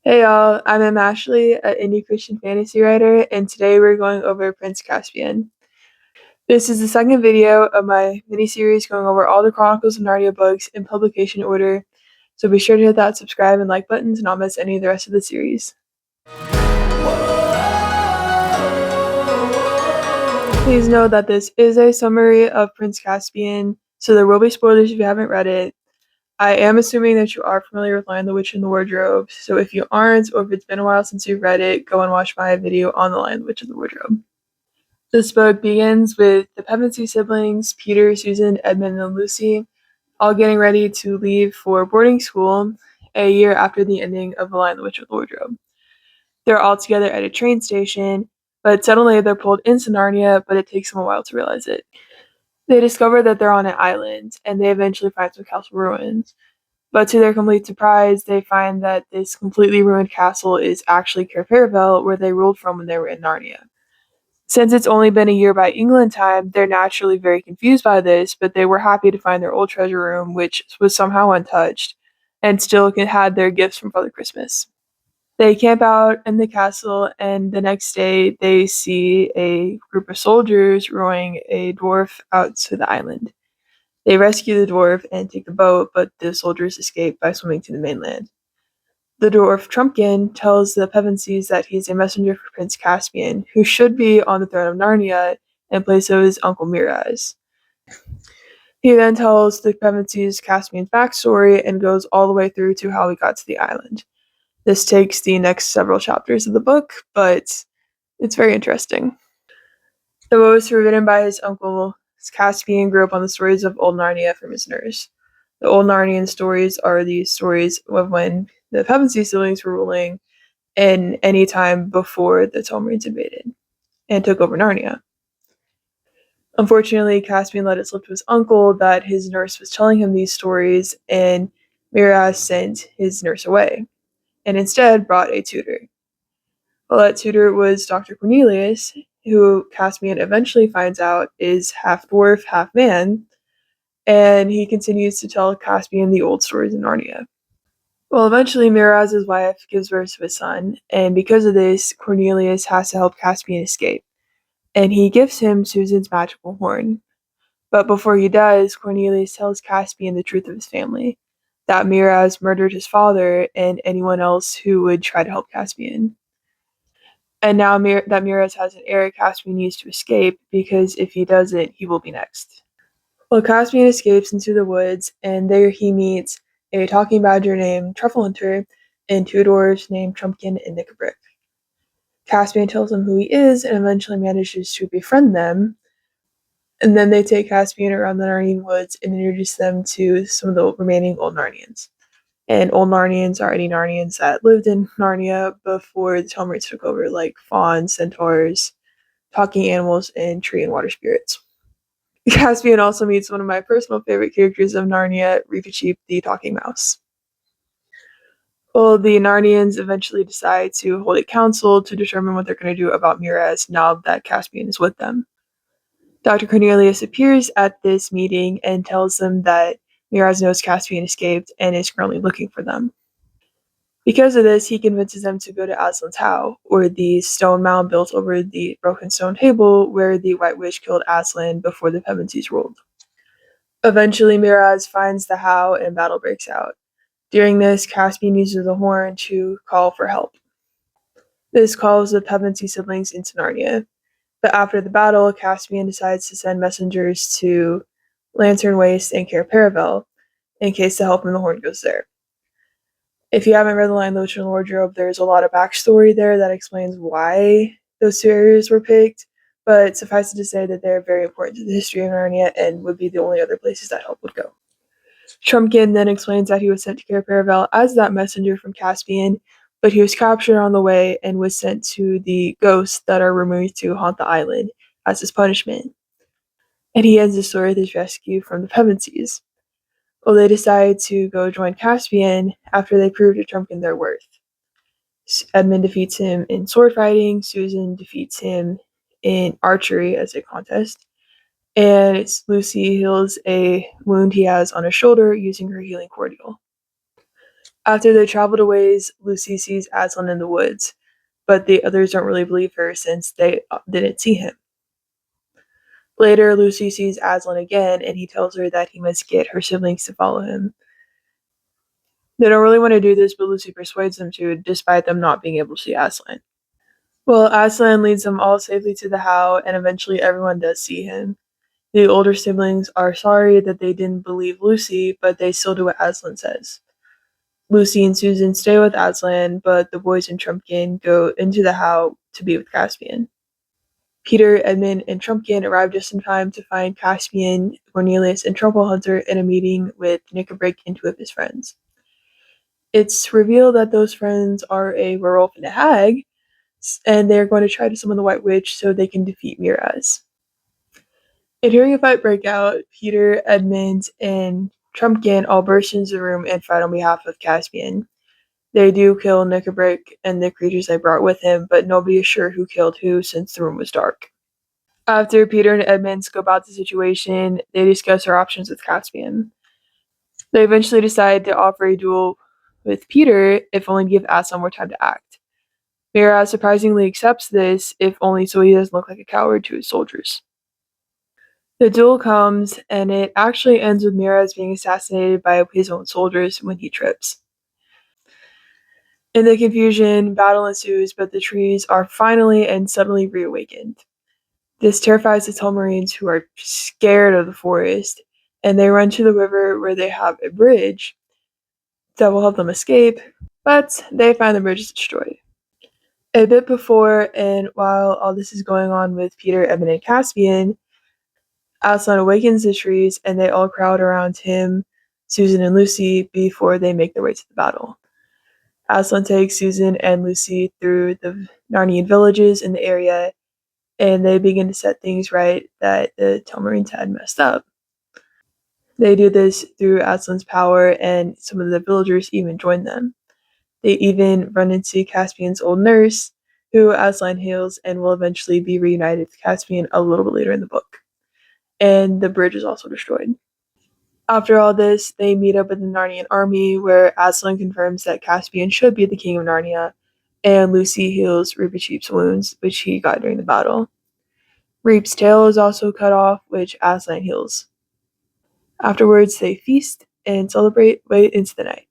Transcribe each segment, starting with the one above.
Hey y'all, I'm Ashley, an indie Christian fantasy writer, and today we're going over Prince Caspian. This is the second video of my mini-series going over all the Chronicles of Narnia books in publication order, so be sure to hit that subscribe and like buttons and not miss any of the rest of the series. Please know that this is a summary of Prince Caspian, so there will be spoilers if you haven't read it. I am assuming that you are familiar with Lion the Witch and the Wardrobe, so if you aren't, or if it's been a while since you've read it, go and watch my video on the Lion the Witch and the Wardrobe. This book begins with the Pevensey siblings, Peter, Susan, Edmund, and Lucy, all getting ready to leave for boarding school a year after the ending of The Lion the Witch and the Wardrobe. They're all together at a train station, but suddenly they're pulled into Narnia, but it takes them a while to realize it. They discover that they're on an island, and they eventually find some castle ruins. But to their complete surprise, they find that this completely ruined castle is actually Cair Paravel, where they ruled from when they were in Narnia. Since it's only been a year by England time, they're naturally very confused by this, but they were happy to find their old treasure room, which was somehow untouched, and still had their gifts from Father Christmas. They camp out in the castle, and the next day they see a group of soldiers rowing a dwarf out to the island. They rescue the dwarf and take the boat, but the soldiers escape by swimming to the mainland. The dwarf Trumpkin tells the Pevensies that he's a messenger for Prince Caspian, who should be on the throne of Narnia in place of his uncle Miraz. He then tells the Pevensies Caspian's backstory and goes all the way through to how he got to the island. This takes the next several chapters of the book, but it's very interesting. The books were written by his uncle Caspian grew up on the stories of old Narnia from his nurse. The old Narnian stories are the stories of when the Pevensey siblings were ruling in any time before the Telmarines invaded and took over Narnia. Unfortunately, Caspian let it slip to his uncle that his nurse was telling him these stories, and Miraz sent his nurse away, and instead brought a tutor. Well, that tutor was Dr. Cornelius, who Caspian eventually finds out is half dwarf, half man, and he continues to tell Caspian the old stories of Narnia. Well, eventually Miraz's wife gives birth to a son, and because of this, Cornelius has to help Caspian escape, and he gives him Susan's magical horn. But before he does, Cornelius tells Caspian the truth of his family, that Miraz murdered his father and anyone else who would try to help Caspian. And now that Miraz has an heir, Caspian needs to escape, because if he doesn't, he will be next. Well, Caspian escapes into the woods, and there he meets a talking badger named Trufflehunter and two dwarves named Trumpkin and Nickabrick. Caspian tells him who he is and eventually manages to befriend them, and then they take Caspian around the Narnian woods and introduce them to some of the remaining Old Narnians. And Old Narnians are any Narnians that lived in Narnia before the Telmarines took over, like fauns, centaurs, talking animals, and tree and water spirits. Caspian also meets one of my personal favorite characters of Narnia, Reepicheep, the talking mouse. Well, the Narnians eventually decide to hold a council to determine what they're going to do about Miraz now that Caspian is with them. Dr. Cornelius appears at this meeting and tells them that Miraz knows Caspian escaped and is currently looking for them. Because of this, he convinces them to go to Aslan's How, or the stone mound built over the broken stone table where the White Witch killed Aslan before the Pevensies ruled. Eventually, Miraz finds the How and battle breaks out. During this, Caspian uses the horn to call for help. This calls the Pevensey siblings into Narnia. But after the battle, Caspian decides to send messengers to Lantern Waste and Cair Paravel in case the help from the horn goes there. If you haven't read The Lion, the Witch, and the Wardrobe, there's a lot of backstory there that explains why those two areas were picked, but suffice it to say that they're very important to the history of Narnia and would be the only other places that help would go. Trumpkin then explains that he was sent to Cair Paravel as that messenger from Caspian, but he was captured on the way and was sent to the ghosts that are rumored to haunt the island as his punishment. And he ends the story with his rescue from the Pevensies. Well, they decide to go join Caspian after they prove to Trumpkin their worth. Edmund defeats him in sword fighting, Susan defeats him in archery as a contest, and Lucy heals a wound he has on his shoulder using her healing cordial. After they traveled a ways, Lucy sees Aslan in the woods, but the others don't really believe her since they didn't see him. Later, Lucy sees Aslan again, and he tells her that he must get her siblings to follow him. They don't really want to do this, but Lucy persuades them to, despite them not being able to see Aslan. Well, Aslan leads them all safely to the How, and eventually everyone does see him. The older siblings are sorry that they didn't believe Lucy, but they still do what Aslan says. Lucy and Susan stay with Aslan, but the boys and Trumpkin go into the How to be with Caspian. Peter, Edmund, and Trumpkin arrive just in time to find Caspian, Cornelius, and Trouble Hunter in a meeting with Knickerbrick and two of his friends. It's revealed that those friends are a werewolf and a hag, and they're going to try to summon the White Witch so they can defeat Miraz. And hearing a fight break out, Peter, Edmund, and Trumpkin all burst into the room and fight on behalf of Caspian. They do kill Knickerbrick and the creatures they brought with him, but nobody is sure who killed who since the room was dark. After Peter and Edmund scope out the situation, they discuss their options with Caspian. They eventually decide to offer a duel with Peter, if only to give Aslan more time to act. Miraz surprisingly accepts this, if only so he doesn't look like a coward to his soldiers. The duel comes, and it actually ends with Miraz being assassinated by his own soldiers when he trips. In the confusion, battle ensues, but the trees are finally and suddenly reawakened. This terrifies the Telmarines, who are scared of the forest, and they run to the river where they have a bridge that will help them escape, but they find the bridge is destroyed. A bit before and while all this is going on with Peter, Edmund, and Caspian, Aslan awakens the trees and they all crowd around him, Susan, and Lucy before they make their way to the battle. Aslan takes Susan and Lucy through the Narnian villages in the area, and they begin to set things right that the Telmarines had messed up. They do this through Aslan's power, and some of the villagers even join them. They even run into Caspian's old nurse, who Aslan heals and will eventually be reunited with Caspian a little bit later in the book. And the bridge is also destroyed. After all this, they meet up with the Narnian army, where Aslan confirms that Caspian should be the king of Narnia, and Lucy heals Reepicheep's wounds, which he got during the battle. Reep's tail is also cut off, which Aslan heals. Afterwards, they feast and celebrate late into the night.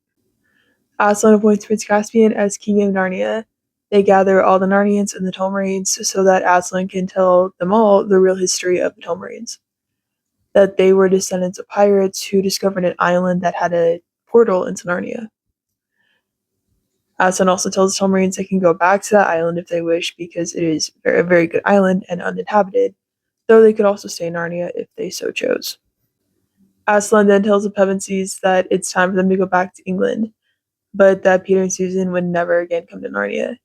Aslan appoints Prince Caspian as king of Narnia. They gather all the Narnians and the Telmarines so that Aslan can tell them all the real history of the Telmarines. That they were descendants of pirates who discovered an island that had a portal into Narnia. Aslan also tells the Telmarines they can go back to that island if they wish, because it is a very good island and uninhabited, though they could also stay in Narnia if they so chose. Aslan then tells the Pevensies that it's time for them to go back to England, but that Peter and Susan would never again come to Narnia.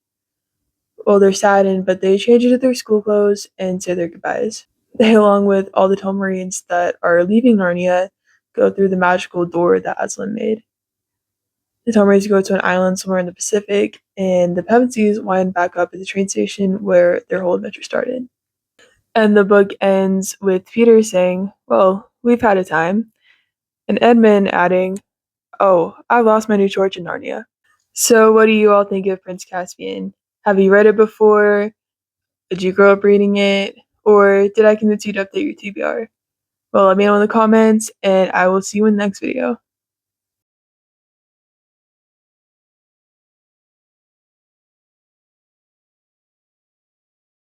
Well, they're saddened, but they change into their school clothes and say their goodbyes. They, along with all the Telmarines that are leaving Narnia, go through the magical door that Aslan made. The Telmarines go to an island somewhere in the Pacific, and the Pevensies wind back up at the train station where their whole adventure started. And the book ends with Peter saying, "Well, we've had a time," and Edmund adding, "Oh, I lost my new torch in Narnia." So what do you all think of Prince Caspian? Have you read it before? Did you grow up reading it? Or did I convince you to update your TBR? Well, let me know in the comments, and I will see you in the next video.